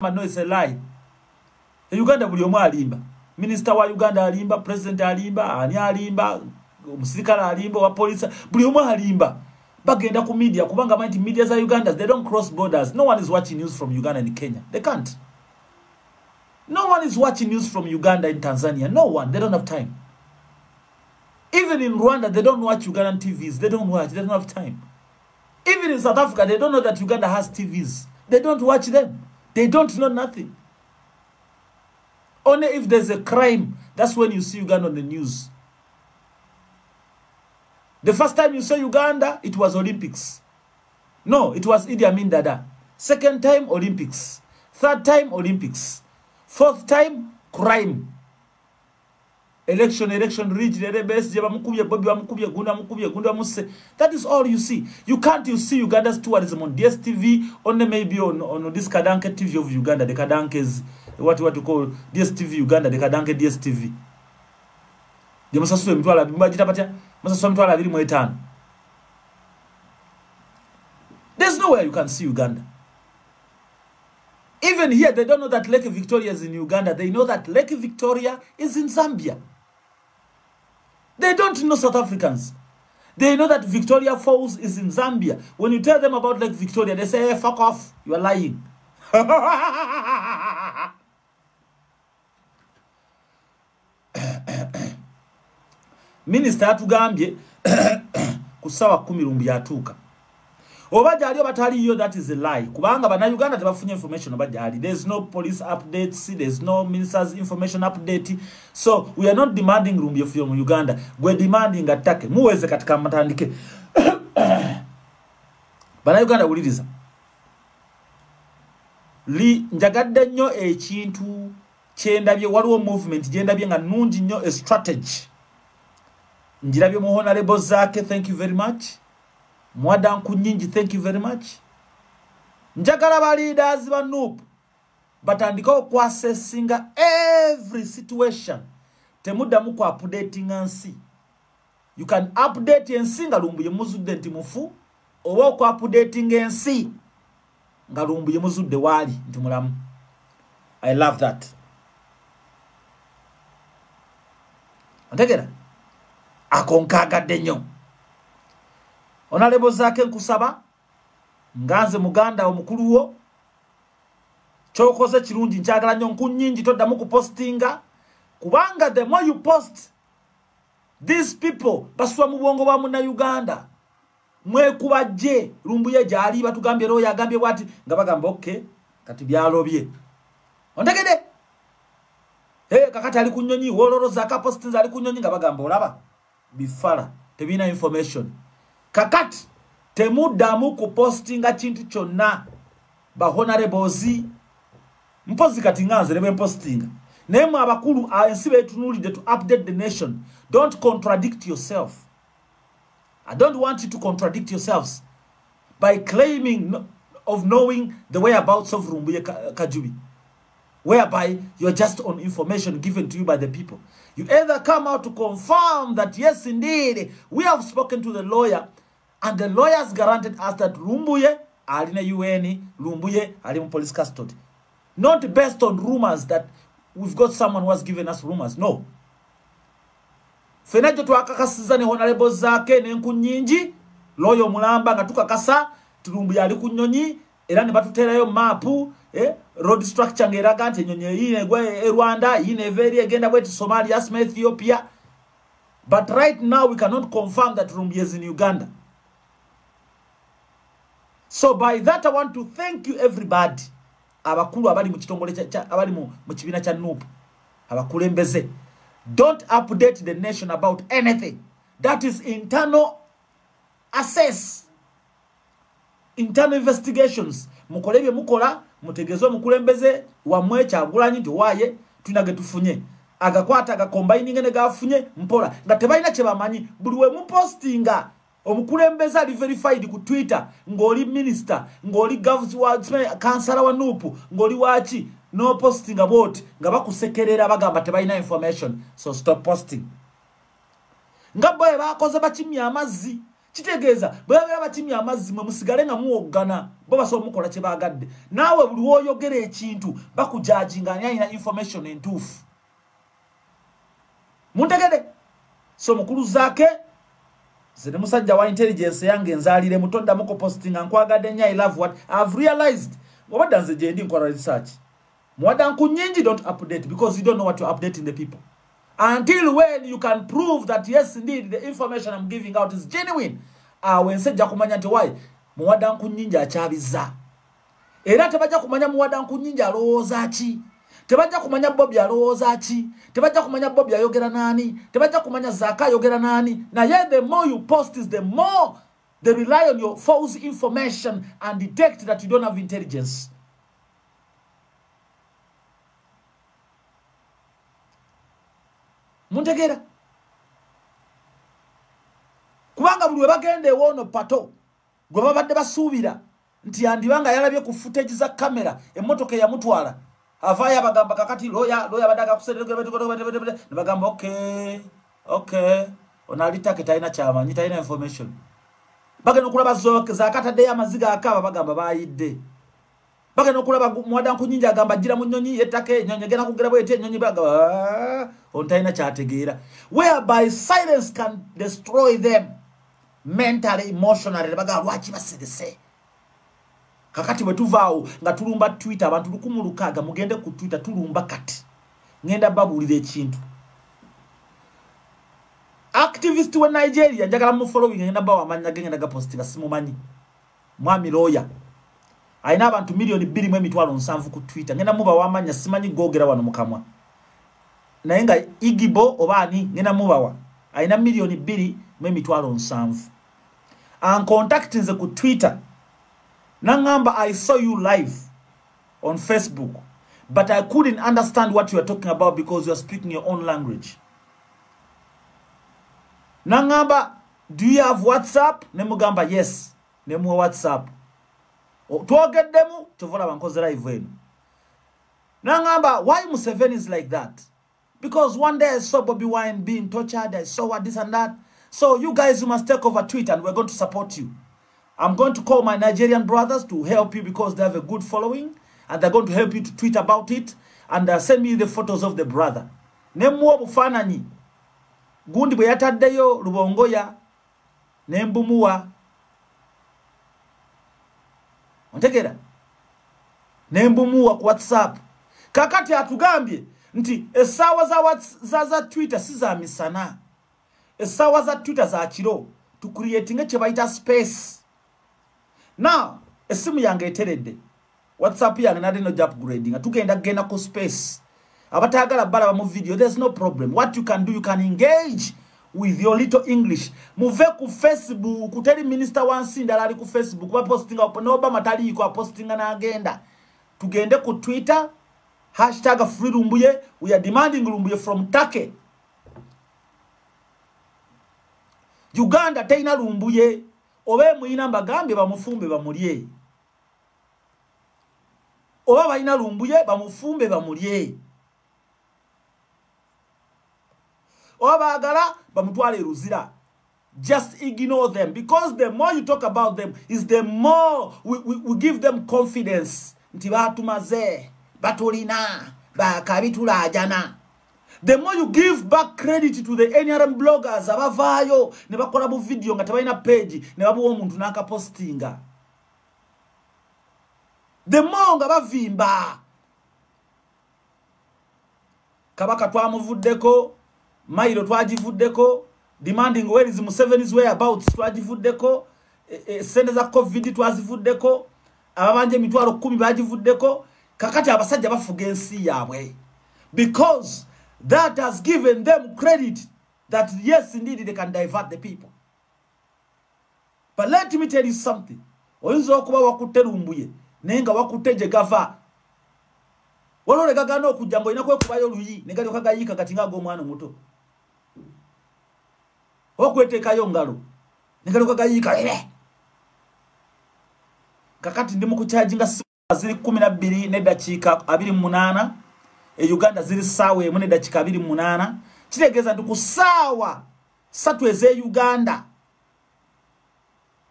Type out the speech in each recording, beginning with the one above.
No, it's a lie. Uganda buli omu alimba. Minister wa Uganda alimba, president alimba, ani alimba, omusirikale alimba, wa police, buli omu alimba. Bagenda ku media kubanga mighty media za Uganda, they don't cross borders. No one is watching news from Uganda and Kenya. They can't. No one is watching news from Uganda and Tanzania. No one. They don't have time. Even in Rwanda, they don't watch Ugandan TVs. They don't watch. They don't have time. Even in South Africa, they don't know that Uganda has TVs. They don't watch them. They don't know nothing. Only if there's a crime, that's when you see Uganda on the news. The first time you saw Uganda, it was Olympics. No, it was Idi Amin Dada. Second time, Olympics. Third time, Olympics. Fourth time, crime. Election, rigid, that is all you see. You can't see Uganda's tourism on DSTV, only maybe on this Kadanke TV of Uganda. The Kadanke is what you call DSTV Uganda, the Kadanke DSTV. The Masasu Mtwala, Masasu Mtwala, there's nowhere you can see Uganda. Even here, they don't know that Lake Victoria is in Uganda. They know that Lake Victoria is in Zambia. They don't know South Africans. They know that Victoria Falls is in Zambia. When you tell them about Lake Victoria, they say, hey, fuck off. You are lying. Minister atugambye kusawa 10 rumbi yatuka. Obajali obataliyo, that is a lie. Kubanga bana Uganda tebafunye information obajali. There's no police updates, there's no minister's information update. So we are not demanding rumbi from Uganda. We're demanding atake. Muweze katika matandike. Bana Uganda uliriza. Li njagadde nnyo ekintu kyendabye waliwo movement gyendabye nga nungi nnyo a strategy. Njirabye mu honorable Zake, thank you very much. Mwadan Kunyinji, thank you very much. Njagala ba leaders ba NUP batandika okwassessinga every situation. Temudda mu updating ansi. You can update ensi nga lumbuye muzudde nti mufu, oba oku updating ensi nga lumbuye muzudde wali nti mulamu. I love that. Antegera akonkagadde nnyo. Honorable Zake nkusaba nganze muganda omukulu wo chokoze kirungi nkyagala nnyo nkunyingi toddamu kupostinga kubanga the more you post these people baswa mu bwongo bwa munna Uganda mwekubajje lumbuye gyali batugambye roho yagambye bwati nga bagamba okay kati byalobye ontegede kakati ali kunyonyi woloro Zaka postinga ali kunyonyi nga bagamba olaba bifala tebina information. Kakati temuddamu kupostinga kintu kyonna ba honorables mpozi kati nganze lebe postinga nemu abakulu ensi betunulide to update the nation. Don't contradict yourself. I don't want you to contradict yourselves by claiming of knowing the whereabouts of Rumbuye Kajubi, whereby you're just on information given to you by the people. You either come out to confirm that yes indeed we have spoken to the lawyer and the lawyers granted us that Lumbuye aline UN, Lumbuye aline police custody. Not based on rumors that we've got someone who has given us rumors. No. Fenejo twakakasiza ne honorable Zake ne nkunyinji loyo mulamba nga tukakasa Lumbuye ali kunyonyi era ne batuterayo mapu road structure ngeraga nti nyonyi yine gwe Rwanda yine very agenda bwe Somalia Asma Ethiopia. But right now we cannot confirm that Lumbuye is in Uganda. So by that I want to thank you everybody. Abakulu abali mu kitongole abali mu kibina kya NUP. Abakulembeze. Don't update the nation about anything. That is internal assess. Internal investigations. Mukolebye mukola, mutegezo mukulembeze wamwe kyagulanyi nti waye tunage tufunye. Agakwata agacombining ne gafunye mpola. Nga tebalina kye bamanyi buli we mu postinga. Omukulembeza ali verified ku Twitter ngoli minister ngoli government kansala wa NUP ngoli wachi no posting about nga bakusekerera bagamba tebalina information. So stop posting. Ngabo bakoze bakimya amazzi kitegeeza bwebera batimi amazzi mwe musigale nga muwogana bo basobola mukola kye baagadde naawe buli woyogera ekintu bakujajinga ani alina information entuufu muntegede so mukulu zaake zene musajja wa intelligence yange nzaalire mutonda muko postinga nkwagadde nnyo I love what I've realized wabadda nze gye ndi nkola research mwadanku nyingi don't update because you don't know what you're updating the people until when you can prove that yes indeed the information I'm giving out is genuine nsejja kumanya nti why mwadanku nyingi akyabiza era tebajja kumanya mwadanku nyingi alowooza ki tebajja kumanya Bobby alowooza ki tebajja kumanya Bobby ayogera nani tebajja kumanya Zaka ayogera nani naye the more you post is the more they rely on your false information and detect that you don't have intelligence. Muntegera kubanga buli bagende wono pato gwe babadde basuubira nti andibanga yalabye ku footage za kamera emmotoka ya mutwala avaya bagamba kakati loya badaga kusedera ne bagamba okay onalitake taina chamanyi taina information bageno kulaba zoke zakatadde amaziga akaba bagamba bayidde bageno kulaba mwadanku nyingi agamba jira mu nyonyi ettake nyonyi gena kugera bwe ete nyonyi bagamba ontaina kyategeera whereby silence can destroy them mentally emotionally bagamba lwaki basedese kakati bwe tuvaawo nga tulumba Twitter abantu 106 mugende ku Twitter tulumba kati ngenda babulira ekintu activist we Nigeria njagala mu following ngenda bawa amanya ngenda ga postinga simumanyi mwami lawyer aina abantu milioni 2.7 ku Twitter ngenda muba wamanya simanyi gogera wano mukamwa naye nga Igibo obani ngenda mubawa aina milioni 2.7 an contact nze ku Twitter Nangamba, I saw you live on Facebook, but I couldn't understand what you are talking about because you are speaking your own language. Nangamba, do you have WhatsApp? Nemugamba, yes. Nemu WhatsApp. Tuoget demu, chovola bankoze live wenu. Nangamba, why Museveni is like that? Because one day I saw Bobby Wine being tortured, I saw what this and that. So you guys, you must take over Twitter and we're going to support you. I'm going to call my Nigerian brothers to help you because they have a good following and they're going to help you to tweet about it and send me the photos of the brother. Nemwo bufananyi. Gundi bwe yataddeyo Lubongoya nembumuwa. Ontegera. Nembumuwa ku WhatsApp. Kakati atugambye nti esawa za Twitter si za misana. Esawa za Twitter za kiro to creating kye bayita space. Now, esimu yange eteredde. WhatsApp yange nade no upgrading. Tugenda gena ku space. Abatagala balaba mu video. There's no problem. What you can do, you can engage with your little English. Move ku Facebook. Kuteli minister wansinda ali ku Facebook. Ba postinga opo no Obama tali ko postinga na agenda. Tugende ku Twitter. #FreeLumbuye. We are demanding Lumbuye from Turkey. Uganda taina Lumbuye. Obe muina mbagambe bamufumbe bamulye. Oba baina Lumbuye bamufumbe bamulye. Oba agala bamutwale Ruzira. Just ignore them because the more you talk about them is the more we give them confidence. Nti batumaze, batolina, bakabitula ajana. The more you give back credit to the NRM bloggers, abavayo, ne bakola bu video nga tabalina page, ne babuwa omuntu naka postinga. The more nga bavimba. Kabaka twamuvuddeko, Mairo twagivuddeko, demanding where is Museveni's whereabouts twagivuddeko, sente za COVID twazivuddeko, ababanje mitwalo 10 bagivuddeko, kakati abasajja bafuga ensi yabwe. Because that has given them credit that yes indeed they can divert the people. But let me tell you something. Oyinza okuba wakutte Lumbuye nenga wakutte gava. Walole gagano okujjango ina kwekubayo luyi negali kagayika kati ngago omwana muto. Okwetekayo ngalo negali kagayika kakati ndi mu kucharginga ziri 12 ne dakika 28 Uganda ziri sawa emune dakika 28 kitegeza ndi ku sawa satweze Uganda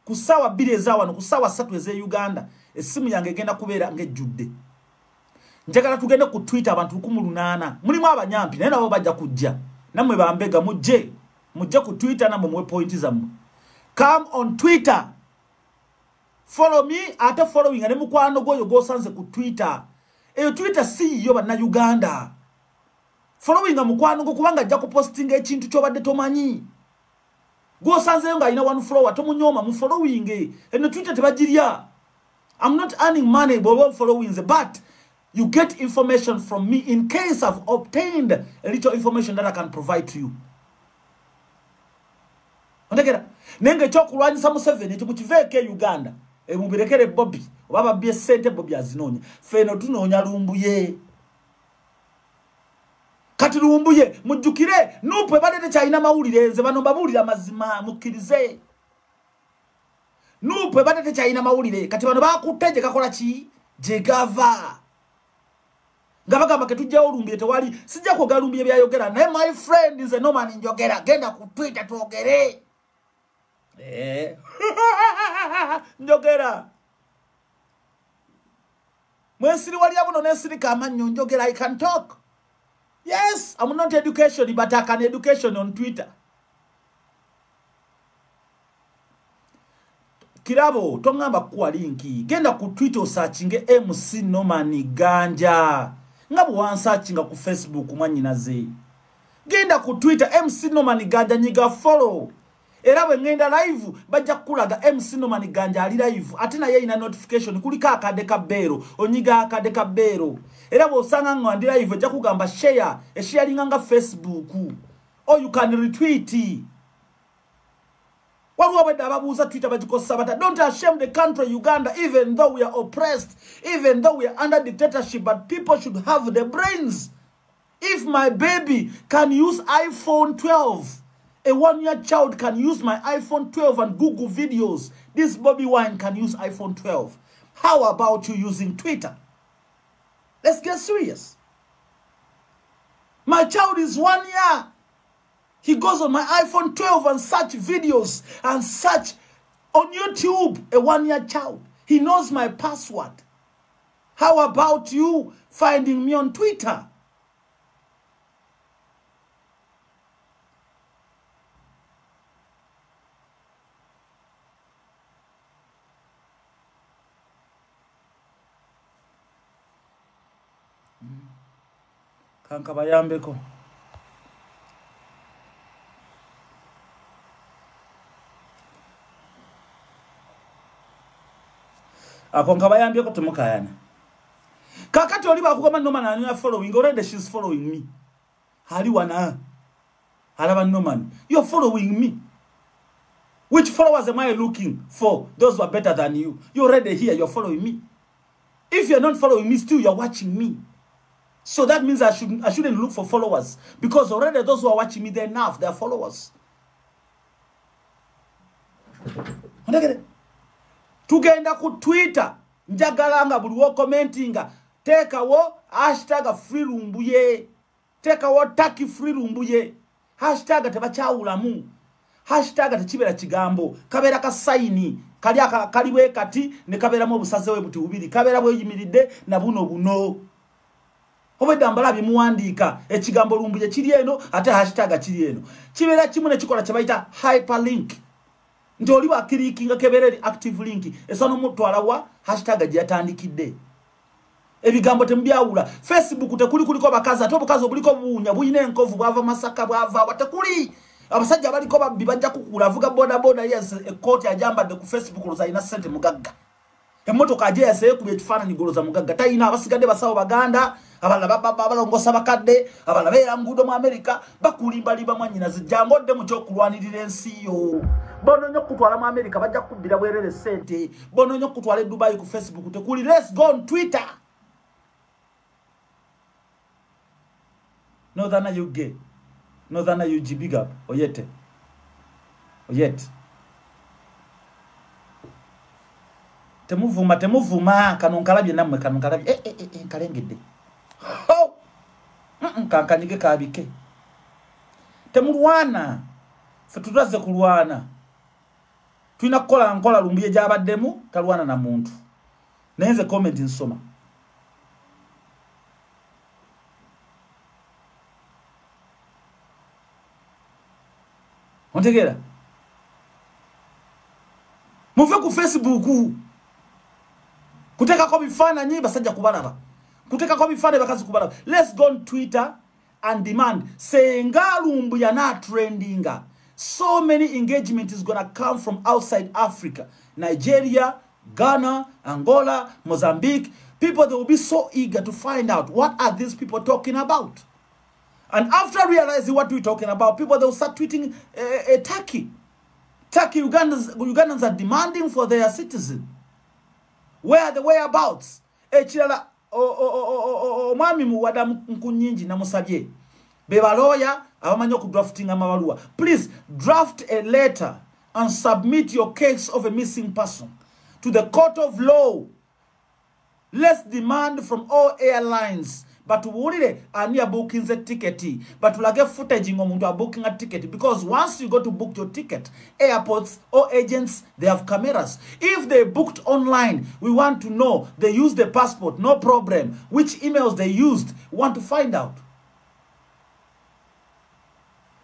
kusawa 2 ezawano kusawa 3 eze Uganda esimu yange genda kubeera ngejjudde njagala tugende ku Twitter abantu 18 mulimu abanyampi naye nabo bajja kujja namwe bambega mujje ku Twitter namwe mwe point zammwe come on Twitter follow me ate following ne mukwano goyo gosanze ku Twitter eyo Twitter si yo bana Uganda following mukwano go kubanga ajja ku posting ekintu kyobadde tomanyi gosanze nga ina one follower tomunyoma mu following eno Twitter tebajirya I'm not earning money by following but you get information from me in case I've obtained a little information that I can provide to you. Ondegera nenge chokulwanyisa Museveni ekyo mukiveke Uganda mubirekere Bobby obaba bye sente Bobby azinonya feno tunonya lumbuye kati lumbuye mujjukire nupwe badete chaina mawulire nze bano babulira mazima mukirize nupwe badete chaina mawulire kati bano bakuteje kakola ki jegava ngabagamba ketujja olumbiye tewali sijja ko galumbiye byayogera naye my friend nze no man njogera genda ku Twitter tuogere njogera mwesiri wali abuno nesiri kama njogera I can talk. Yes, I'm not education but I can education on Twitter. Kirabo tongamba kuwa linki genda ku Twitter searchinge MC Norman Ganja ngabo wan searchinga ku Facebook mwanyinaze genda ku Twitter MC Norman Ganja nyiga follow era bwe ngenda live bajja kulaga MC Norman Ganja ali live ate na ye ina notification kulika akade kabero onyiga akade kabero era bwe osanga ngandi live ajja kugamba share sharing nga Facebook or you can retweet Twitter don't ashame the country Uganda even though we are oppressed, even though we are under dictatorship, but people should have the brains. If my baby can use iPhone 12, a 1-year child can use my iPhone 12 and Google videos, this Bobby Wine can use iPhone 12. How about you using Twitter? Let's get serious. My child is 1 year. He goes on my iPhone 12 and search videos and search on YouTube, a 1-year child. He knows my password. How about you finding me on Twitter? Kankabayambeko. Akonka bayambye ko temukayana kakati oli bakugamba Norman anya following already she's following me hali wana alaba Norman you're following me which followers am I looking for those who are better than you you're already here you're following me if you're not following me still you're watching me so that means I shouldn't look for followers because already those who are watching me they're enough they're followers ndagere tugenda ku Twitter njagalanga buliwo commentinga tekawo #freelumbuye tekawo #freelumbuye #tebachawulamu #tekibera kigambo kabera ka sign kali kaliwe kati ne kabera mu busaze we buti bubiri kabera bwe yimiridde na buno obedambala bimuwandika ekigambo lumbuye kiri eno ate #kiri eno kibera kimu ne kikola kyebayita hyperlink nti oli wakirikinga kebereri active link esano mutwala wa #gyatandikidde ebigambo tembyawula Facebook tekuli kuliko bakazi ate obukazi obuliko buunya buyina enkovu bwava Masaka bwava watekuli abasajja baliko babbi bajja kukula avuga boda yes ekoti ajambadde ku Facebook luzaina sente mugagga emotoka aje yaseye ku ekifaananyi goloza mugagga tayina abasigadde basawo baganda abalongosa bakadde abalabera ngudo mu America bakulimba mwanyina zijangodde mu kyokulwanirira ensi yo bono nyo kutwala mu America bajja kubbira bwerere sente bono nyo kutwala Dubai ku Facebook tekuli let's go on Twitter Northern UG Northern UG big up oyete temuvuma kanonkalabye namwe kanonkalabye kalengedde kankanyige kabike temulwana fe tutaze kulwana Tuina kola nkola lumbuye jabaddemu talwana na muntu. Nenze comment nsoma. Ontegera. Muve ku Facebook. Kuteka kwa bifana nyi basajja kubalaba. Kuteka kwa bifana bakazi kubalaba. Let's go on Twitter and demand senga lumbuya na trendinga. So many engagement is gonna come from outside Africa. Nigeria, Ghana, Angola, Mozambique. People, they will be so eager to find out what are these people talking about. And after realizing what we're talking about, people, they will start tweeting Turkey. Turkey, Ugandans are demanding for their citizen. Where are the whereabouts? Mami muwada mkunyinji na musabye. Beba lawyer, abamanyo ku drafting amabalua. Please draft a letter and submit your case of a missing person to the court of law. Let's demand from all airlines. But wulire ani booking the ticket. But we'll get footage of booking a ticket. Because once you go to book your ticket, airports or agents, they have cameras. If they booked online, we want to know. They used the passport, no problem. Which emails they used, we want to find out.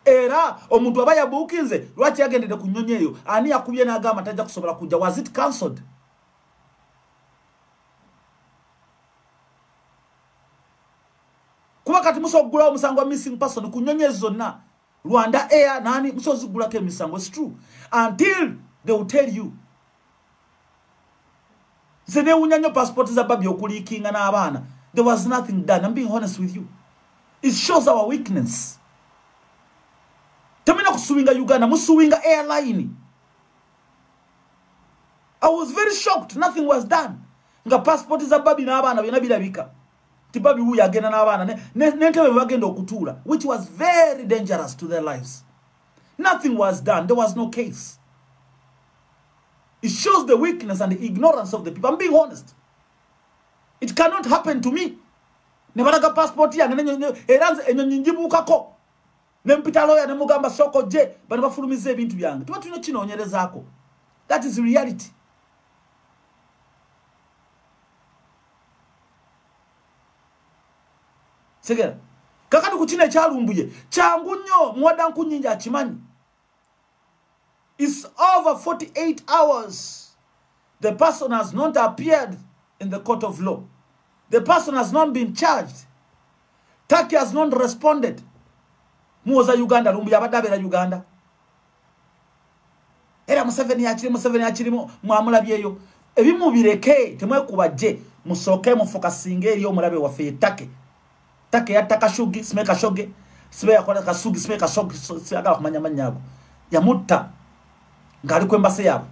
Era omuntu abaya bookinze lwaki yagendede kunyonyeyo ani yakubye nagamba tajja kusobola kujja. Was it cancelled? Kuba kati musogula omusango wa missing person kunyonyezo zonna Rwanda Air nani musozigula ke misango. It's true until they will tell you zene unyanyo passport za babi okulikinga na abana. There was nothing done. I'm being honest with you. It shows our weakness. Temina kusuwinga Uganda, musuwinga airline. I was very shocked. Nothing was done. Nga passport za babi na abana byona bilabika. Tibabi huyu agenda na abana nentewe bagenda okutula, which was very dangerous to their lives. Nothing was done. There was no case. It shows the weakness and the ignorance of the people. I'm being honest. It cannot happen to me. Nebaraga passport yange eranze enyonyinjibukako. Nempita lawyer nemugamba soko je bana bafulumize ebintu byange. Tuba tuno kinonyerezako. That is reality. Segera kakati kuchine kyalumbuye kyangu nnyo mwada nkunyinja akimanyi. It's over 48 hours. The person has not appeared in the court of law. The person has not been charged. Turkey has not responded. Muoza Uganda lumbuye abadabera Uganda. Era Museveni yakirimo mwamulabyeyo. Ebimu bireke temwe kubaje musoke mufokasinga eri omulabe waffe Turkey. Take ya takashugi smeka shoge sibe yakora kasugi smeka shoge siaga kumanya manyago ya mutta ngali kwembase yabo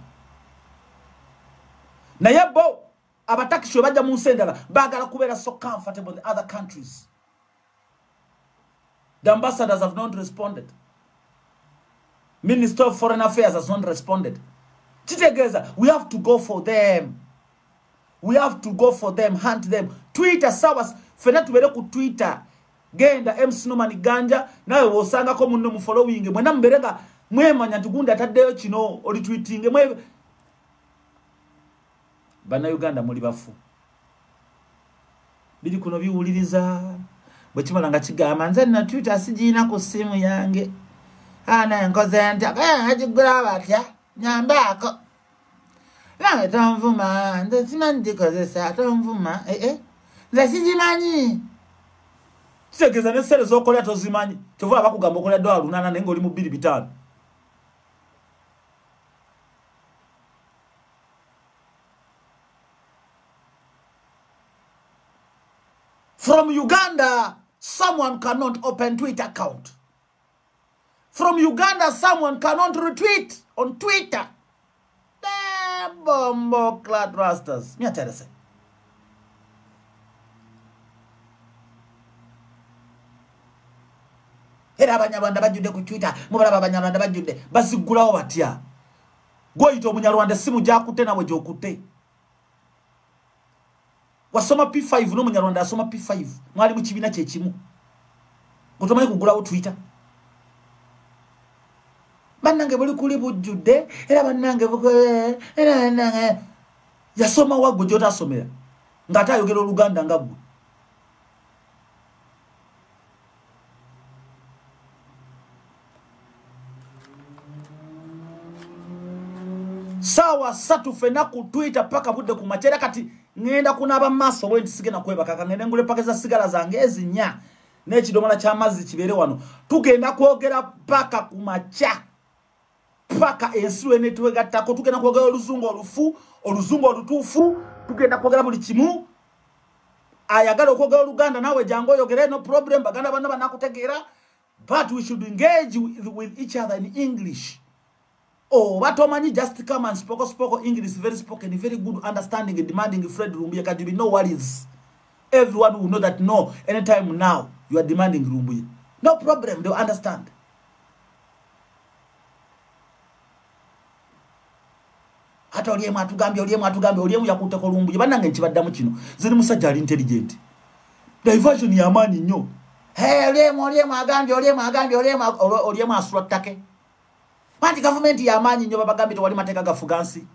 na yebo abatakishwe bajja mu nsendala bagala kubera so comfortable in other countries. The ambassadors have not responded. Minister of Foreign Affairs has not responded. Chitegeza, we have to go for them. We have to go for them, hunt them. Twitter sawas fena tubere ku Twitter genda MC Nomani Ganja nawe wosanga ko munno mu following mwena mberega mwemanya tugunda taddeyo kino oli tweeting mwe bana Uganda muri bafu bili kuno biwuliriza bwe kimala nga kigamba nze na Twitter sijina ku simu yange ana nkoze nta hajigura batya nyambako Lange tomvuma, nze simanyi kozesa tomvuma, nze sijimanyi. Kitegeza ne sere zokolya tozimanyi. Kyova abakugamba okolya dola lunana nenga oli mu 2-5. From Uganda, someone cannot open Twitter account. From Uganda, someone cannot retweet on Twitter. Bombo clad rastas. Me tell you. Era abanyarwanda bajude ku Twitter, mubala abanyarwanda bajude. Basigulawo batya. Goyito omunyarwanda simu jakute nawe jokute. Wasoma P5 no munyarwanda asoma P5. Mwali mu kibina kye kimu. Kutomaye kugulawo Twitter. Bannange buli kuli bujjudde era bannange era bannange yasoma waggo gy'otasomera ng'ate ayogera Oluganda nga ggwe. Sawa 3 fena ku Twitter paka budde ku machera kati ngenda kunaaba maaso bwe ntisigena kwebaka kangende ngule pakeza sigala zange ezinya n'ekidomola ky'amazzi kibeere wano tugenda kwogera paka ku macha paka ensiwe netwegattako tugenda kwogera oluzungu olutuufu tugenda kwogera buli kimu ayagala okwogera Oluganda nawe jangu oyogere no problem baganda bana banakutegeera but we should engage with each other in English. Oh, what Omani just come and spoke English, very spoken, very good understanding, demanding Fred Rumbuye. Can you be no worries? Everyone will know that no, anytime now you are demanding Rumbuye. No problem, they'll understand. Hata oliemu atugambye yakuteko Rumbuye. Banange nchibaddamu kino. Ziri musajja ali intelligent. Diversion ya amani nnyo. Hey, oliemu agambye oliemu asula ttake. Panti government ya amanyi nnyo babagambe tewali mateeka gafugansi.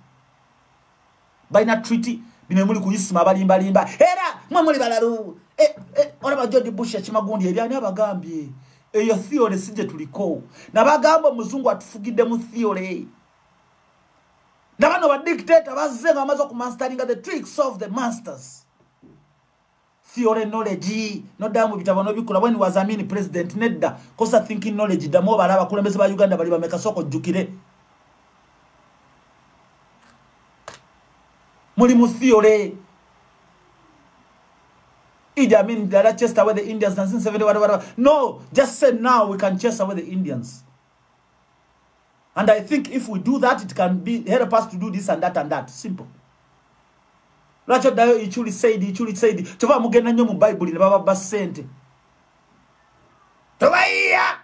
Balina treaty bino muli kuyisima balimbalimba. Era mwe muli balalu. Olaba George Bush yakimagundi ebyani abagambye. Eyo theory sije tuliko. Nabagamba omuzungu atufugidde mu theory. Nabano ba dictator bazzenga amaze okumastaringa the tricks of the masters. Theory knowledge no damu bitabo no bikula when was Amin president nedda kosa thinking knowledge damo balaba kulembeze ba Uganda bali bameka soko jukire muri mu theory Idi Amin that chase away the Indians 1970 whatever. No, just say now we can chase away the Indians. And I think if we do that, it can be help us to do this and that. Simple. Racho dayo ichuli said. Tova mugenda nnyo mu Bible ne baba basente. Tubaiya.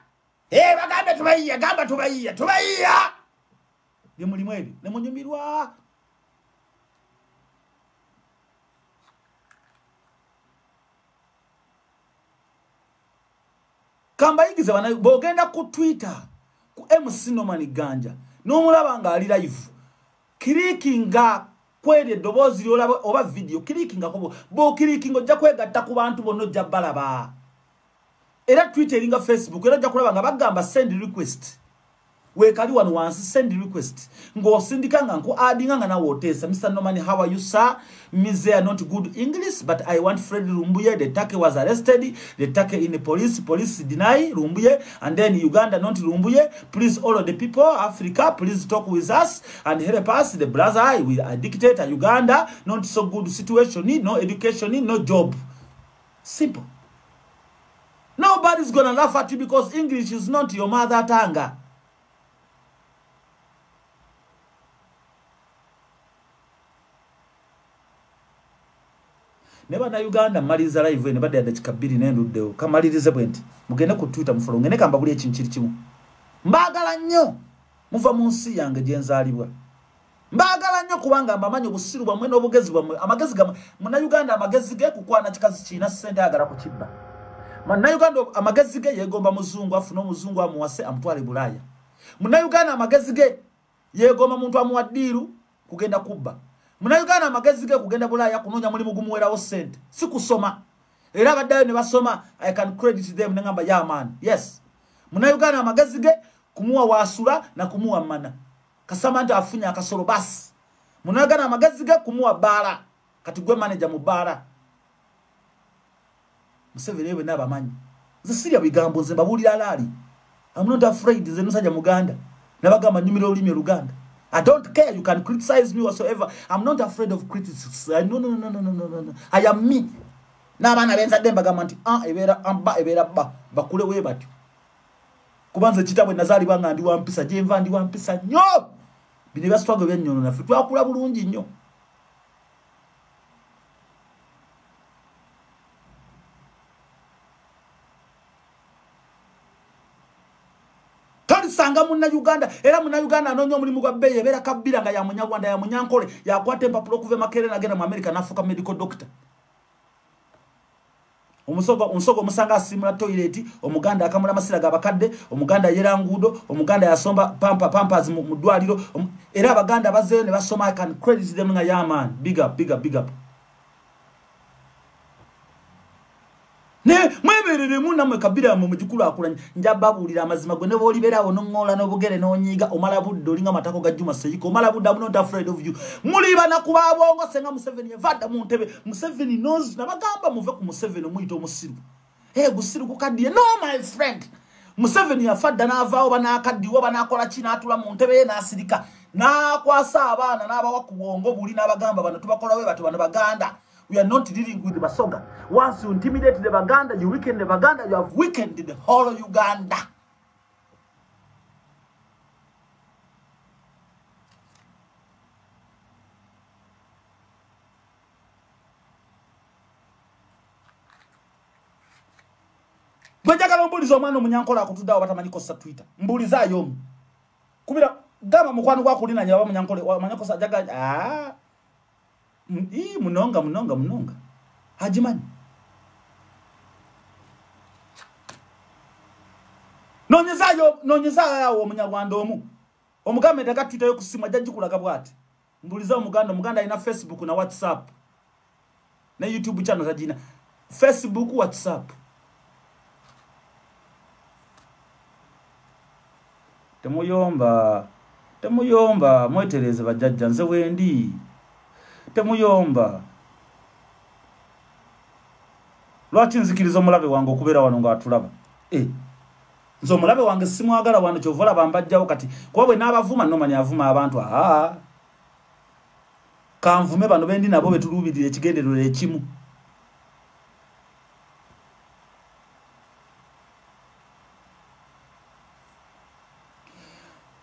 Bagambe tubaiya, gamba tubaiya. Ye mulimu ebi ne munyumirwa. Kamba yigize bana bogenda ku Twitter ku MC Nomani Ganja. N'omulaba nga ali live. Kirikinga kwere dobozi olaba oba video kirikinga ko bo kirikingo jja kwegatta ku bantu bonno jja balaba. Era Twitter inga Facebook era jja kulaba nga bagamba send request. We kali wano wansi send request. Ngo sindikanga nko addinga nga na wotesa. Mr. Nomani, how are you, sir? Mise are not good English, but I want Fred Rumbuye. The Take was arrested. The Take in the police deny Rumbuye. And then Uganda, not Rumbuye. Please, all of the people, Africa, please talk with us and help us. The brother, we are dictator Uganda. Not so good situation, no education, no job. Simple. Nobody's gonna laugh at you because English is not your mother tongue. Neba na Uganda maliza live ne badde adakikabiri n'enduddewo kamalirize bwenti mugende ku Twitter mufolo ngene kamba buli ekintu kimu mbagala nnyo muva mu nsi yange gyenzaalibwa mbagala nnyo kubanga mbamanyi obusiru bwamwe n'obugezi bwamwe amagezi gamwe muna Uganda amagezi ge kukwana kikazi kina sente agala kukibba muna Uganda amagezi ge yegomba muzungu afuna omuzungu amuwase amutwale Bulaya muna Uganda amagezi ge yegomba muntu amuwaddiru kugenda kubba muna Uganda amagezi ge kugenda Bulaya kunonya mulimu gumuwerawo sente si kusoma era baddayo ne basoma. I can credit them ngamba ya man. Yes, muna Uganda amagezi ge kumuwa wasula na kumuwa mana kasamanta afunya akasolo basi. Muna Uganda amagezi ge kumuwa bara kati gwe manager mu bara Museveni ewe nabamanyi zisiria bigambo nze babulira alali. I'm not afraid ze nusajja muganda nabagamba nyumira olimi Luganda. I don't care. You can criticize me whatsoever. I'm not afraid of criticism. No. I am me. Na bana benza demba gamanti. Ebera amba ebera ba. Bakule we batyo. Kubanze kitabwe nazali banga ndi wampisa jenva ndi wampisa nnyo. Bine bya struggle bya nnyo na fitu akula bulungi nnyo. Sanga muna Uganda era muna Uganda anonyo mulimu gwa beye ebera kabira nga ya munyagwanda ya munyankole ya kwate mpapulo kuve makere na gena mu America nafuka medical doctor Omusogo musanga simula toilet, omuganda akamula masira gabakadde, omuganda yera ngudo, omuganda yasomba pampers mu ddwaliro, era abaganda bazze ne basoma. I can credit them nga yeah man, big up. Ne mweberere munna mwe kabira mu mujukulu akulanya njababulira amazima gwe ne boliberawo n'ongola n'obugere n'onyiga omala budde olinga matako ga Juma Seyiko omala budde I'm not afraid of you muliba nakubabongo senga Museveni yavada mu ntebe Museveni knows nabagamba muve ku Museveni omuyita omusiru gusiru kukaddiye no my friend Museveni yafadda n'avaawo banakaddiwo banakola kina atula mu ntebe ye n'asirika n'akwasa abaana n'abawa ku bwongo buli n'abagamba bano tubakola we batu bano baganda. We are not dealing with the Basoga. Once you intimidate the Baganda, you weaken the Baganda, you have weakened the whole of Uganda. Bwejagala mbuliza omwana omunyankola akutuddawo batamanyikosa Twitter. Mbulizayo. Kubira gama mukwano gwa kulina nyaba munyankola amanyakosa jaga munonga hajimani nonyezayo yawo omunyarwanda omugambe daga Twitter yo kusimwa jajikulaga bwati mbuliza omuganda ina Facebook na WhatsApp na YouTube channel zajina Facebook WhatsApp temuyomba mwetereze bajajja nze wendi temuyomba lwaki nzikiriza omulabe wange okubeera wano ng'atulaba nze omulabe wange simwagala wano kyovola bambajjawo kati kuba bwe n'abavuma nomanya avuma abantu kanvume bano bendi nabo betuluubirira ekigenderero ekimu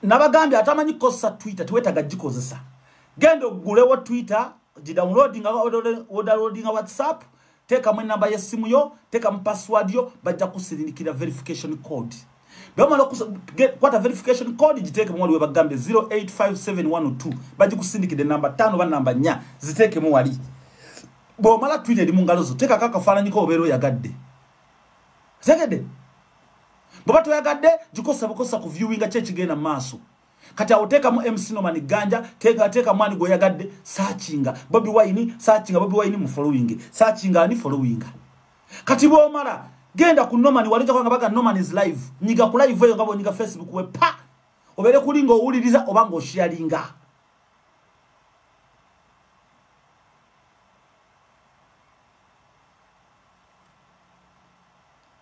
nabagambye atamanyi kosa Twitter tuwetaga gikozesa gendo gulewo Twitter downloading WhatsApp teka mu namba yesimu yo teka mu password yo bajja kusirindikira verification code bamala kwata verification code jiteke mu wali webagambe 0857102 bajja kusindikira namba 5 ba namba 4 ziteke mu wali bo mala Twitter ndi mungalozo teka kakafaananyi ko obero yagadde zegede boba to yagadde jikosa ku viewing chegenda maso kati awoteka mu MC Norman Ganja teka mwani go yagadde searchinga Bobi Wine mu following searchinga ani following kati bo mara genda ku Norman walija kwanga baga Norman is live nyiga ku live eyo ngabo nyiga Facebook we pa obere kulinga owuliriza obango sharinga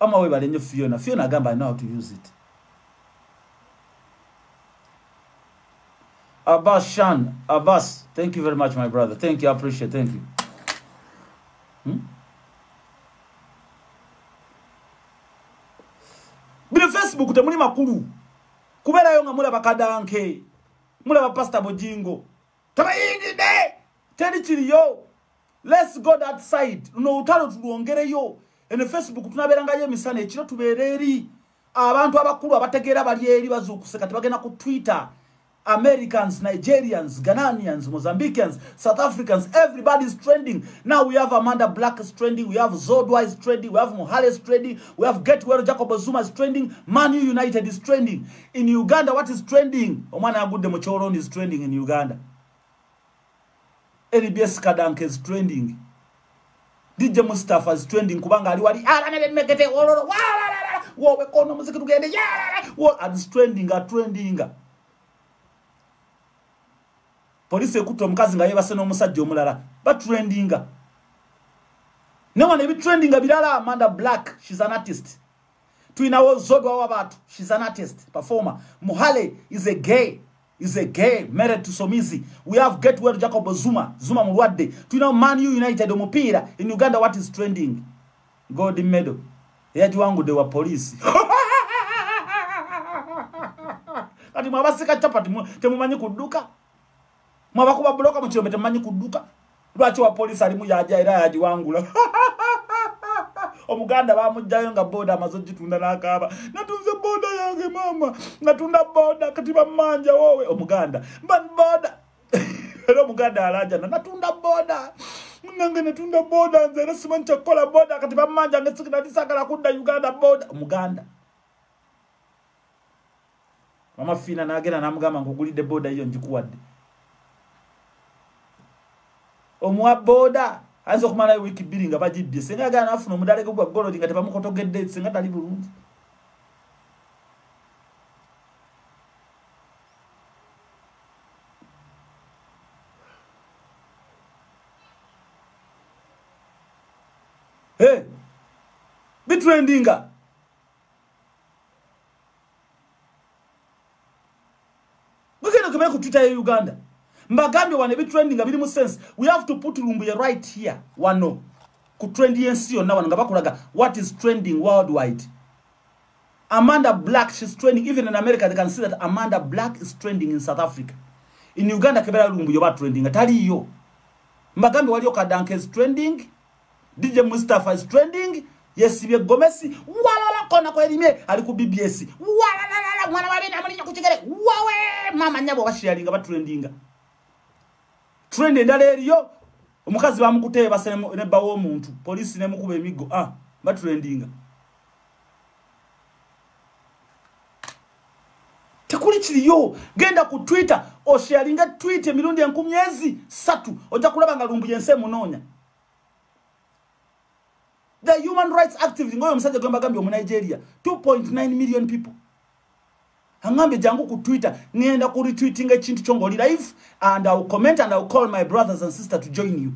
ama we balenye Fiona gamba I know how to use it. Abbas, thank you very much, my brother. Thank you, I appreciate it. Thank you. Bile Facebook temuli makulu. Kubera yo nga mula bakadanke. Mula ba Pastor Bojingo. Tabayingi de. Teni chiri yo. Let's go that side. No utalo tuluongere yo. Ene Facebook tunaberanga ye misane ekiro tubereri. Abantu abakulu abategera bali eri bazukuseka tebagenda ku Twitter. Americans, Nigerians, Ghanaians, Mozambicans, South Africans, everybody's trending. Now we have Amanda Black is trending, we have Zodwa is trending, we have Mohale is trending, we have Getwell Jacob Zuma is trending, Manu United is trending. In Uganda, what is trending? Omana Agude Mochoron is trending in Uganda. NBS Kadanke is trending. DJ Mustafa is trending. Kubanga aliwali and trending are trending. Police ekuto mkazi nga yeba seno musajja omulala but trending no one be trending bilala. Amanda Black, she's an artist. Twina Zodwa wabatu, she's an artist, performer. Mohale is a gay married to Somizi. We have Getwell Jacob Zuma Mulwadde. Twina Manu United omupira in Uganda. What is trending? Gold medal. Yaji wangu de wa police. Ati mwabasika chapati temumanyi kuduka. Mwabakuba bloka mu kilomita manyi kuduka lwaki wa police ali mu yaja era yaji wangula omuganda bamujjayo nga boda amazoji tunda nakaba natunze boda yange mama natunda boda kati bamanja wowe omuganda ban boda era omuganda alaja natunda boda nange natunda boda nze era simanyi kyakukola boda kati bamanja ngesikira tisagala kudda Uganda boda Muganda mama fina nagenda namugamba ngugulidde boda hiyo njikuwadde omwa boda ayinza okumala wiki bbiri nga bagibbye senga agana afuna omudaleko gwa golodi nga tebamukotogedde senga tali bulungi hey bitrendinga bugenda kumenya ku Twitter ya Uganda mbagambye wane bitrendinga biri mu sense we have to put Lumbuye right here wano ku trendi yensi yonna wano nga bakulaga what is trending worldwide. Amanda Black, she's trending even in America. They can see that Amanda Black is trending in South Africa. In Uganda kebera Lumbuye ba trending atali yo mbagambe wali okadanke is trending, DJ Mustafa is trending, Yesibye Gomesi walala kona ko elimye ali ku BBS walala mwana wa bina muri kuchigere wawe mama nyabo bashiyalinga ba trendinga trend endala eriyo omukazi bamukuteye basene ne bawo omuntu police ne mukuba emigo ba trendinga tekuli kiriyo genda ku Twitter osharinga tweet emirundi 10 oja kulaba nga Lumbuye ense munonya. The human rights activist ngoyo msaje gamba gambi mu Nigeria 2.9 million people. Hangambe jangu ku Twitter nienda ku retweeting ekintu chongo live and I will comment and I will call my brothers and sisters to join you.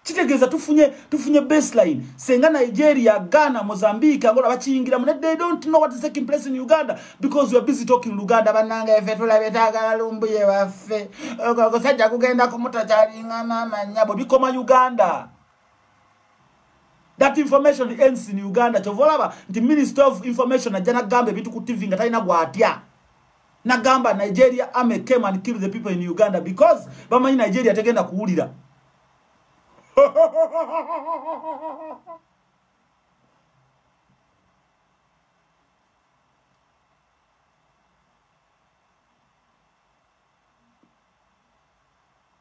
Chitegeza tufunye baseline senga Nigeria, Ghana, Mozambique angola bachiyingira mune they don't know what is taking place in Uganda because we are busy talking Uganda bananga efetula betagala Lumbuye wafeoko sajja kugenda kumutachalinga mama nyabo bikoma Uganda. That information ends in Uganda. Chovolaba, the Minister of Information, Ajana Gambe, bitu kutivi nga taina guatia. Nagamba, Nigeria, Ame came and killed the people in Uganda because Bama in Nigeria tegenda kuulira.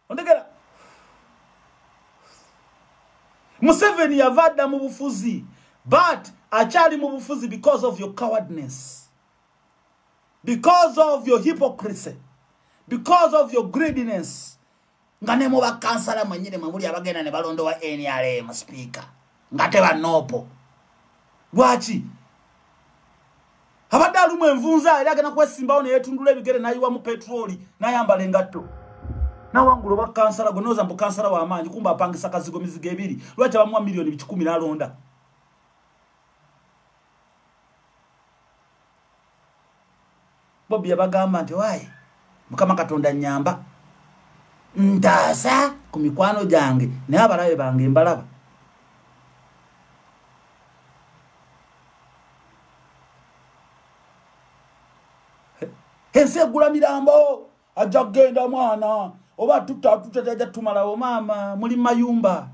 Ondegera. Museveni yavada mu bufuzi, but achali mu bufuzi because of your cowardness, because of your hypocrisy, because of your greediness. Ngane mu bakansala mwenyine mamuli abagenda ne balondo wa NRM speaker ngate banopo lwachi abadalu mwenvunza era gana kwesimbawo ne yetundula ebigere nayiwa mu petroli nayambala engatto na wangulo bakansala gonoza mbu kansala wa amanyi kumba apangisa kazigo mizigo ebiri lwacha bamwa milioni 10 nalonda Bobby yabagamba nti wayi mukama katonda nyamba ndasa ku mikwano jange ne abalabe bange mbalaba hense gula mirambo ajagenda mwana oba tutaja tumala mama muri mayumba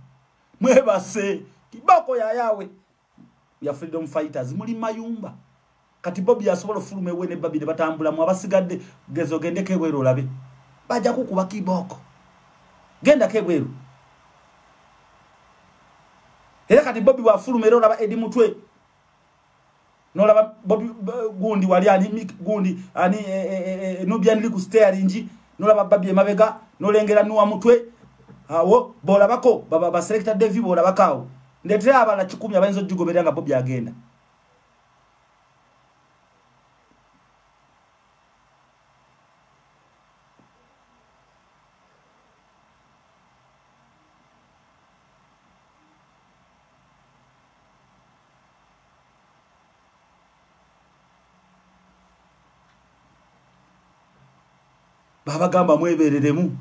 mwebase kiboko ya yawe ya freedom fighters muri mayumba kati Bobby yasobola fulume wene babide batambula mu abasigadde gezo gende kebwero labe baja kukuba kiboko genda kebwero era kati Bobby wa fulume ro laba edi mutwe no laba Bobby gundi wali ani gundi ani Nubian liku steering no laba Bobby emabega no lengera nuwa mutwe awo bola bako baba ba selector Devi bola bakao ndetera abala 10 abayinzo jugoberanga Bobby agenda baba gamba mwebereremu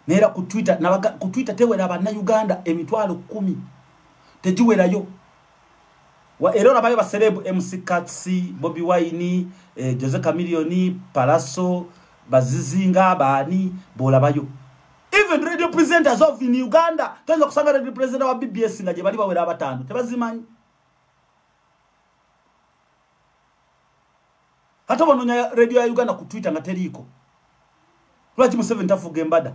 nera ku Twitter nabaga ku Twitter tewera abana Uganda emitwalo 10 tejiwerayo wa erora bayo baserebu MC Katsi Bobby Wine Jose Chameleone Palaso Bazizinga bani bola bayo even radio presenters of in Uganda tanzo kusanga radio presenter wa BBS ngaje bali bawera abatano tebazimanyi hata banonya radio ya Uganda ku Twitter ngateriko lwachi Museveni tafuge mbada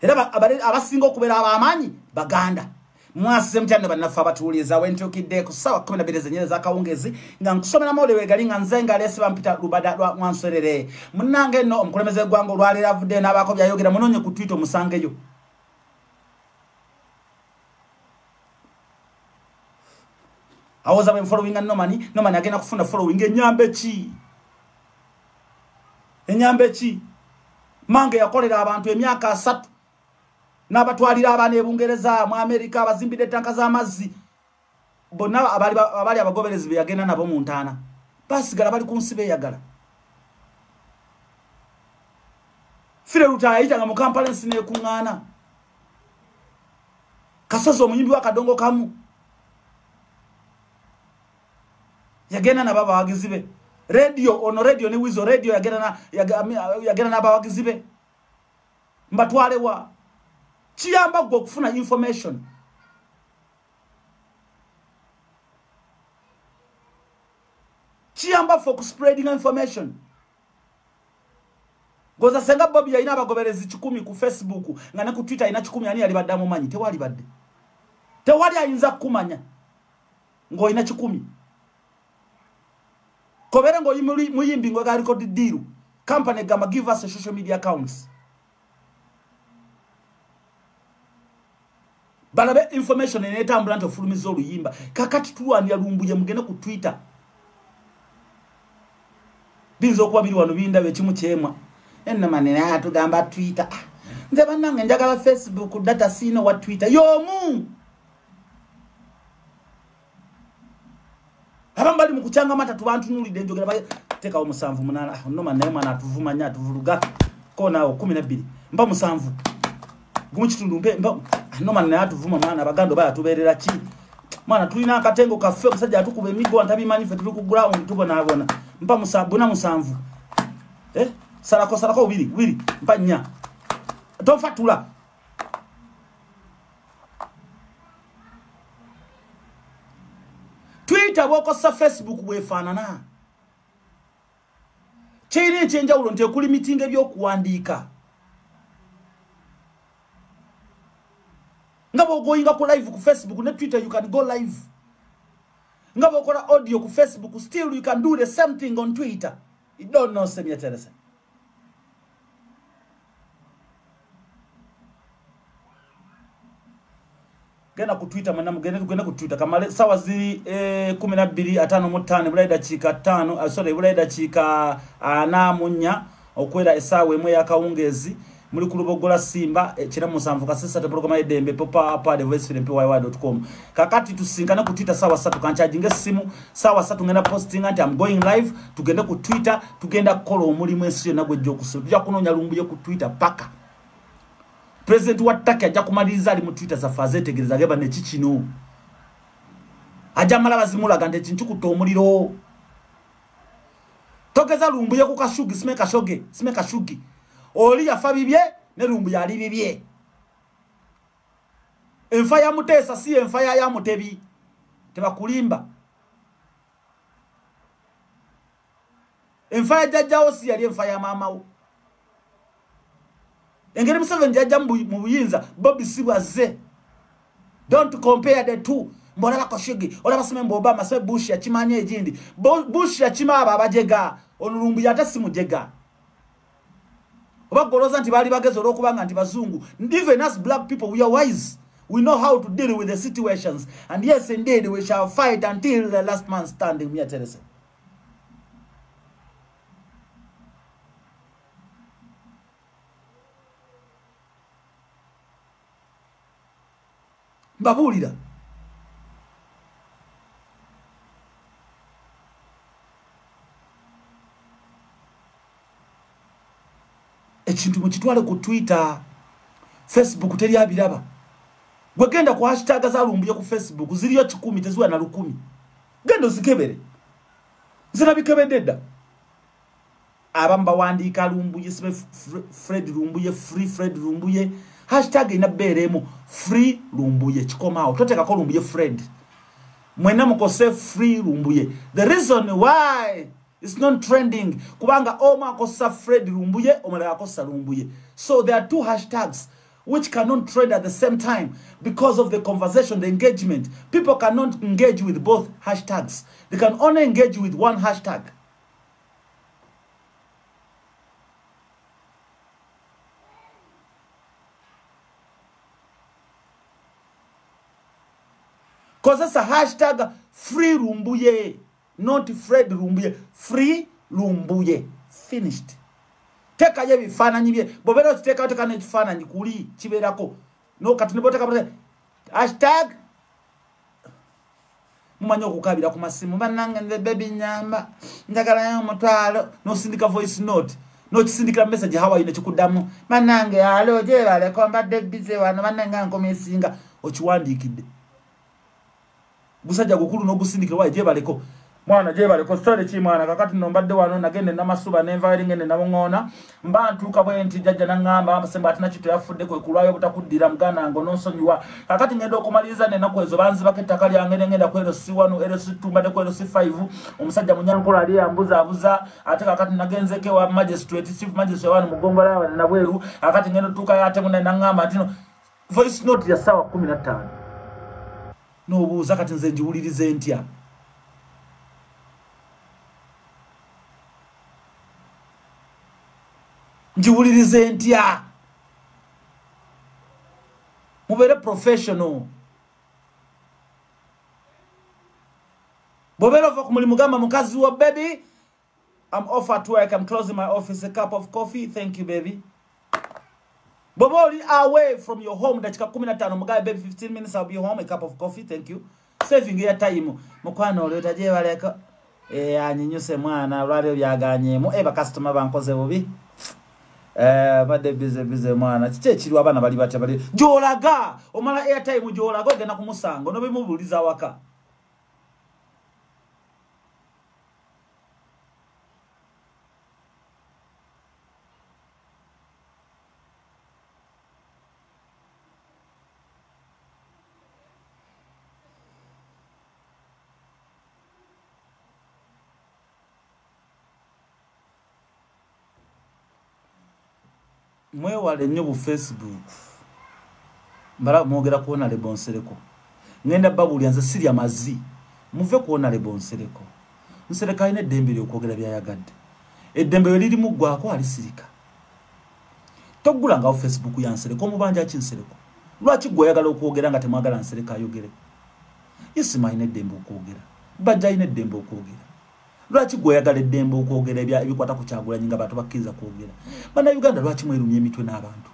era abasinga okubeera abamanyi baganda mwase mtande banafa abatuuliza wentukidde ku sawa 12 zenyeza kawungezi nga nkusomera mole wegali nga nzenga lesi bampita rubada lwa mwanserere munange no omukulemeze gwango lwalira vude nabako byayogera munonye ku Twitter musangeyo awoza bwe following nomani agenda kufuna following enyambe chi mange yakolera abantu emyaka 3 n'abatwalira abana ebungereza mu America abazimbide tanka z'amazzi bonna abali abagoberezi byagenda nabo mu ntana basigala bali ku nsibe yagala fire rutayita nga mu Kampala nsine kungana kasozo omuyimbi wa kadongo kamu yagenda na baba wagizibe radio ni wizo radio yagenda na baba wagizibe mbatwale wa chiyamba gwo kufuna information chiyamba for spreading information goza senga Bobby yaina abagoberezi 10 ku Facebook nga ne ku Twitter ina 10 ani alibadde amumanyi tewali ayinza kumanya ngo ina 10 kobere ngo muyimbi ngo galiko didiru company gama give us a social media accounts balabe information eneta ambulante ofulumizo oluyimba kakati tuwani yalumbuye mugene ku Twitter binzo kwa biri wano binda be kimu kyemwa enna manene atugamba Twitter nze banange njagala Facebook data sino wa Twitter yomu abambali mu kuchanga matatu bantu nulide njogera ba teka omusanvu munana noma naye mwana atuvuma nya atuvuluga kona 12 mba musanvu gumichitundu mba noma naye atuvuma mwana abagando baya tuberera ki mwana tulina akatengo kafe musajja atukuba emigo antabimanyi fe tuli ku ground tubona abona mba musanvu na musanvu sarako wili mba nya tofatula Twitter woko sa Facebook wefanana chiri chenja ulonte kuli meeting ebyo kuandika ngabo goinga ku live ku Facebook na Twitter you can go live ngabo kola audio ku Facebook still you can do the same thing on Twitter you don't know same yet gena ku Twitter manamu gena ku Twitter kamale sawa zi 12:55 bulaida chika 5 sorry bulaida chika namunya okwera esawe mwe yakawungezi muri kurubogola simba kira musanvu kasesa te program edembe popa apa the voicefilmpy.com kakati tusinkana ku Twitter sawa satu kanchajinge simu sawa satu ngenda posting anti I'm going live tugende ku Twitter tugenda kola omuli mwesiyo nagwe jokuso tujja kunonya lumbuye ku Twitter paka President wataka ajja kumaliza ali mu Twitter za faze tegereza geba ne chichino ajamala bazimula gande chinchuku to omuliro togeza lumbuye ku kashugi simeka shugi oli yafa bibye ne lumbu yali bibye enfa ya mutesa si enfa ya mutebi teba kulimba enfa ya jajjawo si yali enfa ya mamawo engeri Museveni jajja mu buyinza Bobby Sibwaze don't compare the two mbona bakoshigi ola baseme Obama se Bush ya chimanye ejindi Bush ya chimaba abajega onulumbu yata simujega obagoloza nti bali bagezo lokubanga nti bazungu even as black people we are wise we know how to deal with the situations and yes indeed we shall fight until the last man standing me Teresa babulira ekintu mukitwale ku Twitter Facebook teri abiraba gwegenda ku hashtag za lumbuye ku Facebook ziliyo 10 teziwa na 10 gendo zikebere zirabikebedda abamba wandika lumbuye sibe Fred lumbuye free Fred lumbuye hashtag ina beremo free lumbuye chikomao toteka ko lumbuye Fred mwena mukose free lumbuye the reason why it's not trending kubanga oma kosa Fred lumbuye omala kosa lumbuye so there are two hashtags which cannot trade at the same time because of the conversation, the engagement. People cannot engage with both hashtags. They can only engage with one hashtag. Because that's a hashtag free Lumbuye, not Fred Lumbuye. Free Lumbuye. Finished. Teka ye bifananyi bye. Bobero kiteka oteka ne kifananyi kuli kiberako. No katuniboteka bote. Hashtag mumanyo okukabira ku masimu. Bananga the baby nyamba. Njagala ya mutwalo. No sindika voice note. No kisindika message hawa ine chikudamu. Manange alo je bale komba de bize wano mananga nkomesinga ochiwandikide. Busajja gukulu no gusindikira wa je baleko. Mwana je baleko story chi mwana kakati nombadde wano nagende namasuba nenvairi ngene nabongona mbantu kabwenti jajja nangamba abasemba atina kito yafudde kwe kulwayo butakudira mgana ngo nonsonyiwa kakati ngendo okumaliza nena kwezo banzi baketta kali angene ngenda kwero si1 ero si2 mbade kwero si5 omusajja munyankola ali ambuza abuza ate kakati nagenzeke wa magistrate chief magistrate wano mugongola yawe na bweru kakati ngendo tuka yate munene nangamba atino voice note ya sawa 15 no buza kati nze njiwulirize ntya njiwulirize ntya mubere professional bobero ova kumulimu gamba mukazi wa baby I'm off at work, I'm closing my office, a cup of coffee, thank you baby. Boboli away from your home dakika 15 mugabe baby 15 minutes I'll be home, a cup of coffee, thank you. Saving your time mukwano oleta je baleka anyinyuse mwana lwale byaganye mu eba customer bankoze bubi bade bize mwana kiche kiri abana bali batya bali jolaga omala airtime jolaga ogenda kumusango no bimubuliza waka mwe wale nnyo bu Facebook mbala mwogera kuona lebonsereko ngenda babuli anza siri amazi muve kuona lebonsereko nsereka ine dembe ly'okwogera byayagadde eddembe liri muggwako alisirika togulanga Facebook yansereko mubanja kinsereko lwaki gwe oyagala okwogera nga temwagala nsereka ayogere isima ine dembe okwogera bajja ine dembe okwogera lwaki gwe oyagala eddembe okwogera ebikwata ku Kyagulanyi nga bantu bakkiriza kwogera bana Uganda lwaki mwerumye emitwe n'abantu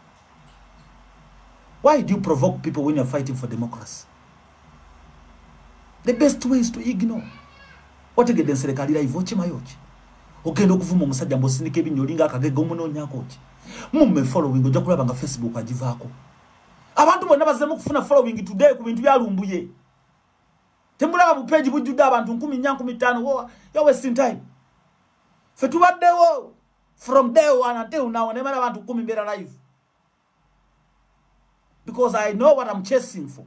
why do you provoke people when you're fighting for democracy? The best way is to ignore. Otegedde nserikali live okimayoki ogenda okuvuma omusajja mbosindika ebinyolinga akagega omunonyako ki mumme following ojja kulaba nga Facebook agivaako abantu bonna bazemu kufuna following today ku bintu byalumbuye tembulaba bu page bujjudde abantu 10,000 you're wasting time fe tubaddewo from day one until now nemala abantu 10 mbera live because I know what I'm chasing for.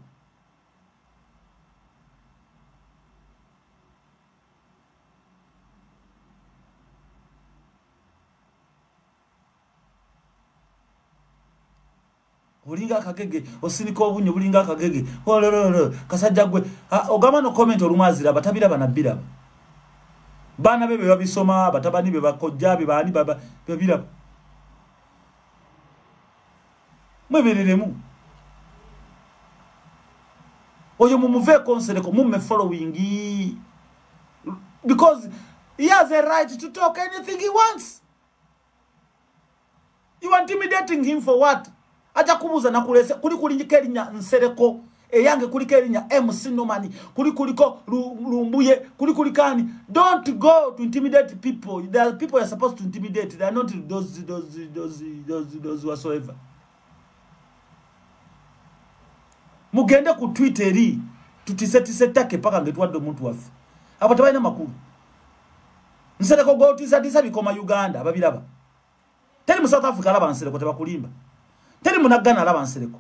Ulinga kagege osinika obunyo bulinga kagege olololo kasajja gwe ogama no comment olumazira batabira banabira bana bebe babisoma batabani be bakojja be bani baba babira mwebereremu oyo mumuve konsereko mumme following because he has a right to talk anything he wants. You are intimidating him for what? Aja kubuza na kulese kuli kulinjika erinya nsereko eyange kuliko erinya MC Nomani kuliko lumbuye kulikani. Don't go to intimidate people. There are people you're supposed to intimidate. They are not those whatsoever. Mugende ku Twitteri tutise take paka ngetwadde omuntu waffe abato balina makulu nsereko go tisa bikoma Uganda babiraba teri mu South Africa alaba nsereko tebakulimba teri mu Nagana alaba nsereko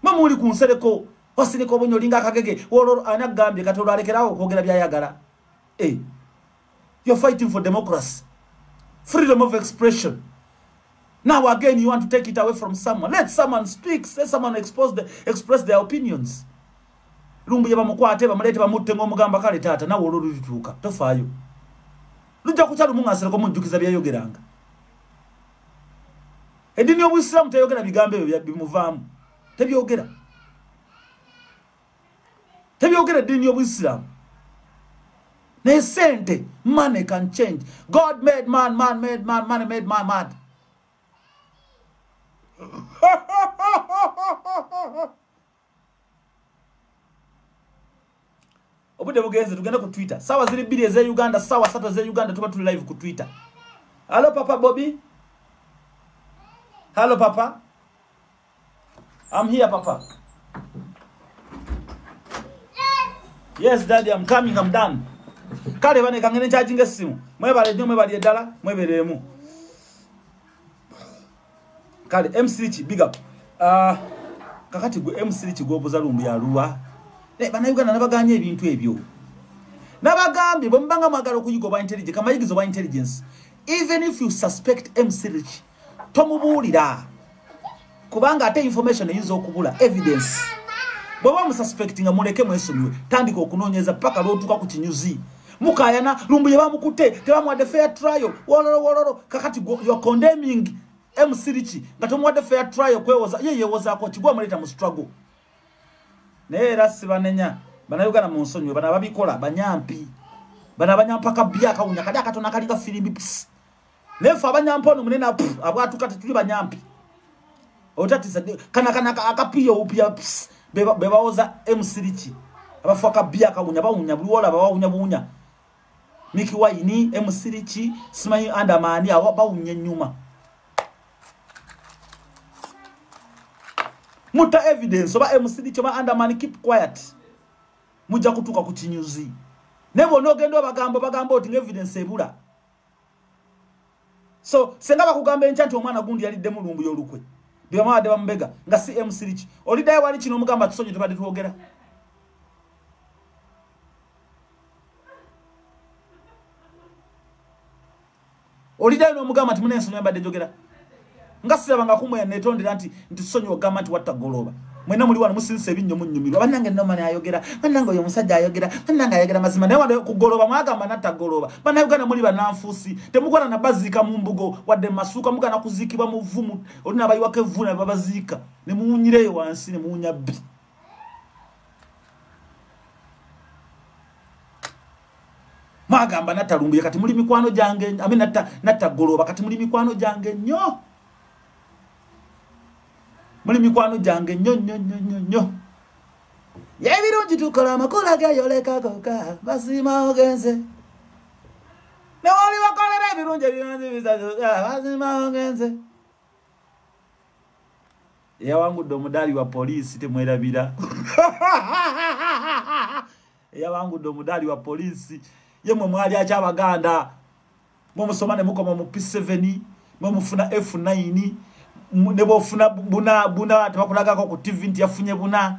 mamuli ku nsereko wasineko obonyolinga akagege ololo anagambye kati olwalekerawo okwogera byayagala you're fighting for democracy, freedom of expression. Now again, you want to take it away from someone. Let someone speak. Let someone express their opinions. Lumbu ya bamukwate bamulete bamutte ng'omugamba kale taata nawe olulituuka tofaayo. Lujja kukyalo mungasireko mujjukiza byayogeranga. Edini y'Obuyisiraamu teyogera bigambo ebyo bimuvaamu. Tebyogera. Tebyogera edini y'Obuyisiraamu. Naye sente, money can change. God made man, man made man, man made man mad. Obude bugenze tugenda ku Twitter. Sawa ziri 2 eze Uganda, sawa 3 eze Uganda tuba tuli live ku Twitter. Hello Papa Bobby. Hello Papa. I'm here Papa. Yes Daddy, I'm coming, I'm done. Kale bane kangene charging esimu. Mwebale nnyo mwebale eddala, mweberemu. Kale MC big up. Kakati gwe MC gobuza lumbu ya luwa. Bana Uganda nabaganye ebintu ebyo. Nabagambi bombanga magalo kuyigoba intelligence kama yigizo ba intelligence. Even if you suspect MC tomubulira. Kubanga ate information eyizo okubula evidence. Baba mu suspecting amuleke mwesomwe tandika okunonyeza paka lotuka ku kinyuzi. Mukayana lumbu ye bamukute tebamwade fair trial. Wololo kakati you're condemning MC ngatomwade fair trial kwewoza yeye woza ko kigwa muleta mu struggle. Nera sibanenya bana Uganda mu nsonyo bana babikola banyampi bana banyampaka bya kawunya kali akatona kali ka filimbi nefa abanyampono munena abwatuka tuli banyampi otatiza kana akapiyo upya bebaoza MC abafaka bya kawunya bawunya buwola bawunya bunya Miki Waini MC Smai Andamani abawunya nyuma muta evidence oba MC choma Andamani keep quiet muja kutuka ku kinyuzi nebo nogendo bagambo oti evidence ebula so senga bakugamba enchanti omwana gundi yali demu lumbu yolukwe bya maade bambega nga si MC oli dai wali kino mugamba tusonye tubade tuogera oli dai no mugamba timunenso nyamba de jogera ngasira nga kumwe netondera nti tusonye ogamba nti watagoloba mwena muli wana musinse ebinyo munnyumirwa banange no mani ayogera banange oyo musajja ayogera banange ayogera mazima ne wale kugoloba mwagamba natagoloba bana Uganda muli bananfusi temugwana na bazika mu mbugo wadde masuka mugana kuzikibwa mu vumu olina bayiwake vuna babazika ne muunyireyo wansi ne muunya bbi mwagamba natalumbuye kati muli mikwano jange natagoloba kati muli mikwano jange nnyo muli mikwano jange nyo yebirungi tukola makola gayoleka koka basima ogenze ne wali bakolera ebirungi bizazo basima ogenze yawangudde omudali wa polisi temwerabira yawangudde omudali wa polisi yemwe mwali acha Abaganda mumusomane mukoma mu P7 mumufuna F9 nebo funa buna tebakulaga ko ku TV nti yafunye buna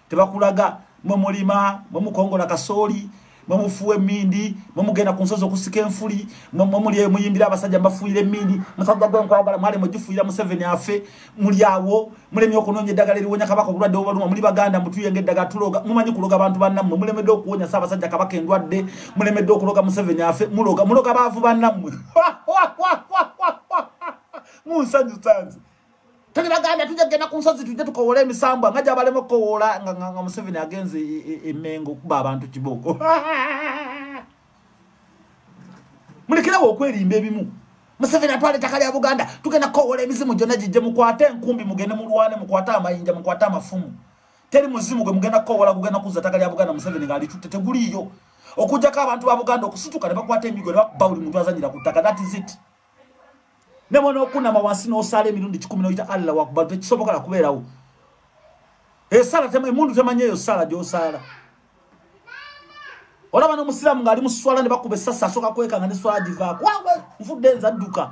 tebakulaga mulima mukongola kasoli mufuwe mindi mugenda kunsozo kusika enfuli muli muyimbira abasajja mbafuire mindi musajja gwenkwagala mwale mujifuira mu 7 afe muli awo mulemi okunonye dagaleri wonya kabaka kulwadde obaluma muli Baganda mutuyenge daga tuloga mumanyi kuloga abantu bannammwe mulemedde okuwonya sabasajja kabaka endwadde mulemedde okuloga mu 7 afe muloga baavu bannammwe Musanju tanzi tuli Baganda tujagenda kunsozi tujje tukowola emisambwa ngaja balemo kowola nga Museveni agenze emengo kuba abantu kiboko mulikira okwerimba ebimu Museveni atwale takali ya Buganda tugenda kowola emizimu jona jije mukwate enkumbi mugende mulwane mukwata amayinja mukwata amafumu teri muzimu gwe mugenda kowola kugenda kuza takali ya Buganda Museveni ngali tutete guliyo okujja ka abantu ba Buganda okusutuka ne bakwata emigo ne bakubawuli muntu azanyira kutaka that is it Nemono kuna mawansi no sale mirundi 10 no ita Allah wakubal tekisoboka la kuberawo sala tema emundu temanyeyo sala jo sala olaba no musiramu ngali muswala ne bakube sasa soka kweka ngane swala diva kwawe mfudenza duka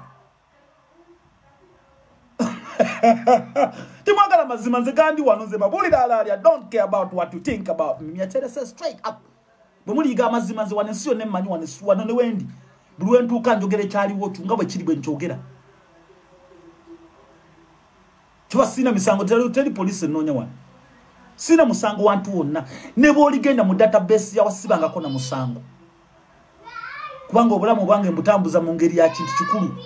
timwagala mazima nze gandi wanoze babuli dalali don't care about what you think about me I tell you straight up bwemuli ga mazima nze wanensiyo ne manyi wanesuwa no ne wendi bulwentu kanjogere kyali wotu ngabwe kiri bwe nchogera Chwa sina misango teri police nonya wana. Sina musango wantu wonna. Ne boligenda mu database ya wasibanga kona musango. Kubanga obulamu bwange mbutambuza mu ngeri ya kintu kikulu.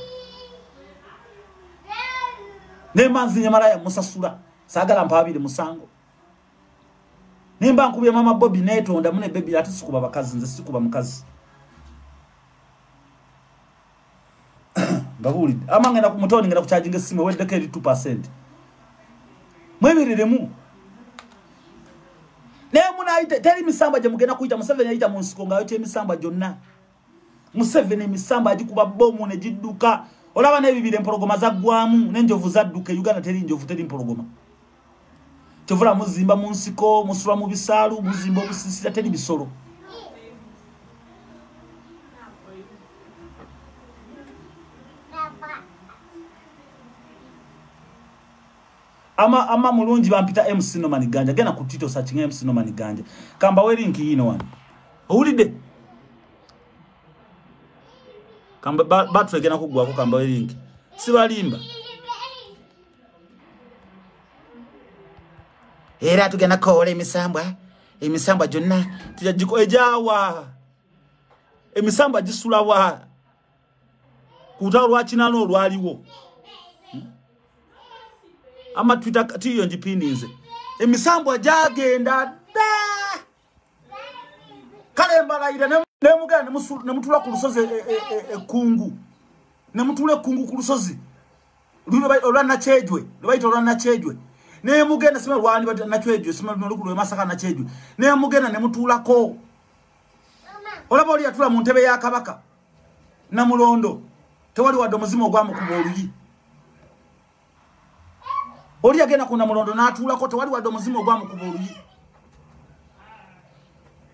Ne manzi nyamala ya musasula. Sagala mpabire musango. Nimba nkubye mama Bobby netonda mune baby ati sikuba bakazi nze sikuba mukazi. Babuli amanga na kumutoni ngenda kucharging esimu wedde 2%. Mwemireremu. Ne munaite teri misamba je mugenda kuita Museveni aita munsiko ngayo te misamba jonna. Museveni misamba ajikuba bomu ne jidduka. Olaba ne bibire empologoma za gwamu nenjovu za dduke Uganda teri njovu teri empologoma. Tovula muzimba munsiko musula mu bisalu muzimba obusisira teri bisolo. Ama mulungi bampita MC no maniganja gena ku Twitter searching MC no maniganja kamba we link yino wana owulide kamba batwe gena kugwa ko kamba we link sibalimba era tugena kole emisamba jonna tujajiko ejawa emisamba jisulawa kutawo lwakinano lwaliwo ama Twitter tiyo njipinize emisambo ajagenda da kale mbalaira nemugana nemutula ku lusozi kungu nemutule kungu ku lusozi olwana chejwe lwaita olwana chejwe nemugenda sima lwani bati na chejwe sima lukulu masaka na chejwe nemugenda nemutulako olaba oli atula mu ntebe ya kabaka na mulondo tewali wadde muzima ogwamu kuba oluyi oli agenda kuna mulondo natula ko tewali wadde muzima ogwamu kuba oluyi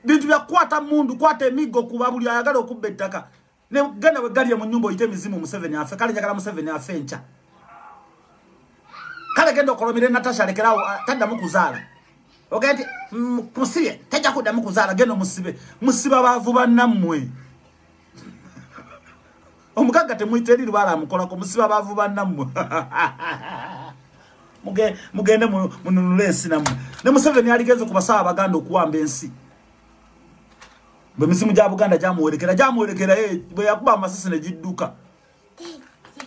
bintu bya kwata mundu kwata emigo kuba buli ayagala okubba ettaka ne genda we gali mu nyumba oyite mizimu Museveni afe kale njagala Museveni afe encha kale genda okolomire Natasha lekerawo tadda mukuzala ogende kusiye tajja kudda mukuzala genda musiba bavuba nammwe omukaga temuiteriri bala mukola ko musiba bavuba nammwe mugende munulesi namu ne Museveni aligeze kubasaba baganda okuwamba ensi bwe misimu ja Buganda jamuwerekera bwe yakuba amasisi ne jidduka.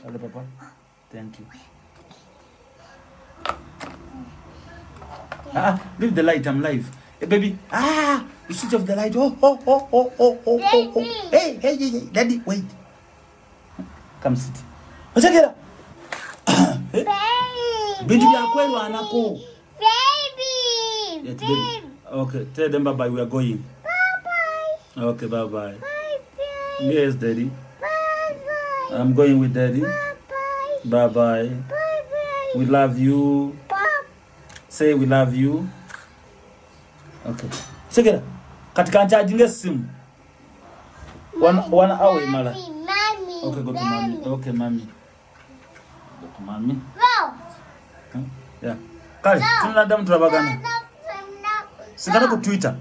Hello papa, thank you. Leave the light, I'm live. Hey baby, you switch off the light. Oh. Hey, daddy, wait. Come sit. Check it out. Baby, you are kweli anako. Baby. Yes, baby. Okay, tell them bye-bye, we are going. Bye-bye. Okay, bye-bye. Bye-bye. Yes, daddy. Bye-bye. I'm going with daddy. Bye-bye. Bye-bye. Bye-bye. We love you. Bye. Say we love you. Okay. Segera. Katika charging simu. One hour mala. Mommy. Okay, go to mommy. Okay, mommy. Go to mommy. No. Huh? Yeah. Kali, tunadam turabagana. Sikana ku Twitter.